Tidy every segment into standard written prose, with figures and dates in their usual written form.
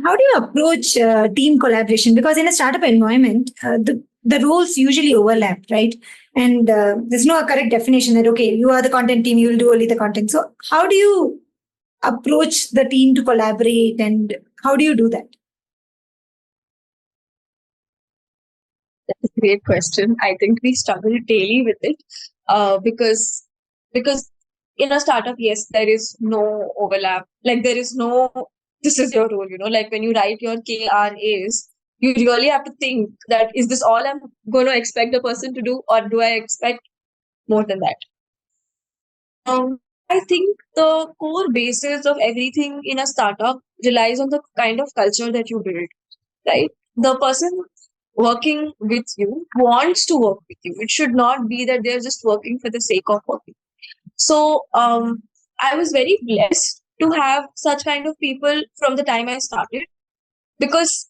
how do you approach team collaboration? Because in a startup environment, the roles usually overlap, right? And there's no correct definition that, okay, you are the content team, you will do only the content. So how do you approach the team to collaborate, and how do you do that? That's a great question. I think we struggle daily with it because in a startup, yes, there is no overlap. Like there is no this is your role. Like when you write your KRAs, you really have to think that is this all I'm going to expect a person to do, or do I expect more than that? I think the core basis of everything in a startup relies on the kind of culture that you build, right? The person working with you wants to work with you. It should not be that they're just working for the sake of working. So I was very blessed to have such kind of people from the time I started, because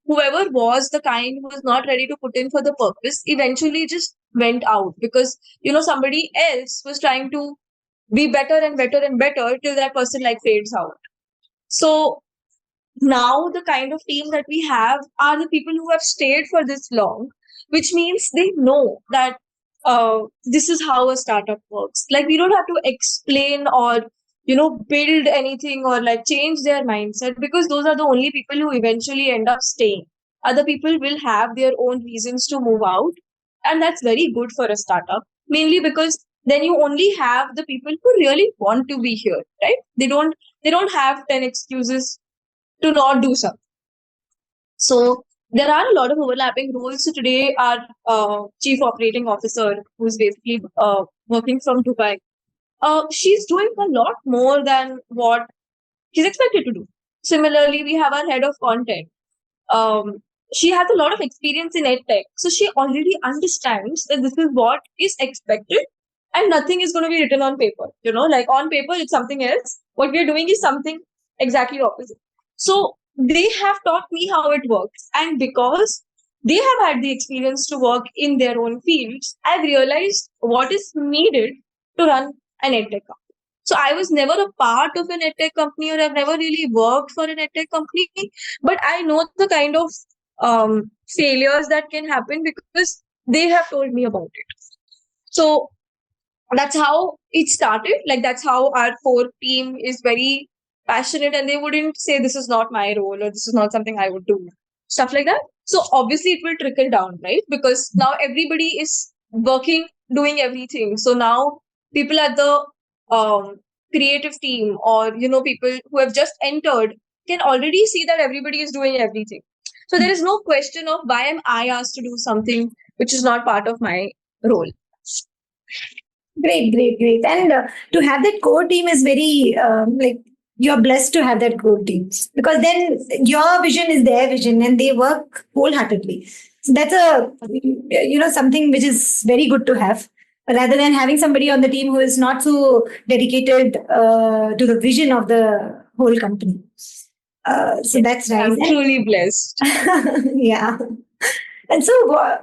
whoever was the kind who was not ready to put in for the purpose eventually just went out, because somebody else was trying to be better and better and better till that person like fades out. So now the kind of team that we have are the people who have stayed for this long, which means they know that this is how a startup works. Like we don't have to explain or build anything or like change their mindset, because those are the only people who eventually end up staying. Other people will have their own reasons to move out, and that's very good for a startup, mainly because then you only have the people who really want to be here, right? They don't have 10 excuses to not do something. So there are a lot of overlapping roles. So today, our chief operating officer, who's basically working from Dubai, she's doing a lot more than what she's expected to do. Similarly, we have our head of content. Um, she has a lot of experience in edtech, so she already understands that this is what is expected, and nothing is going to be written on paper. Like on paper, it's something else. What we are doing is something exactly opposite. So they have taught me how it works, and because they have had the experience to work in their own fields, I've realized what is needed to run an edtech company. So I was never a part of an edtech company, or I've never really worked for an edtech company, but I know the kind of failures that can happen because they have told me about it. So that's how it started. Like that's how our core team is very passionate, and they wouldn't say this is not my role or this is not something I would do, stuff like that. So obviously it will trickle down, right? Because now everybody is working, doing everything. So now people at the creative team, or people who have just entered, can already see that everybody is doing everything. So there is no question of why am I asked to do something which is not part of my role. Great, great, great. And to have that core team is very like you're blessed to have that core team, because then your vision is their vision and they work wholeheartedly. So that's a something which is very good to have, rather than having somebody on the team who is not so dedicated to the vision of the whole company. So that's right. I'm truly blessed. Yeah. And so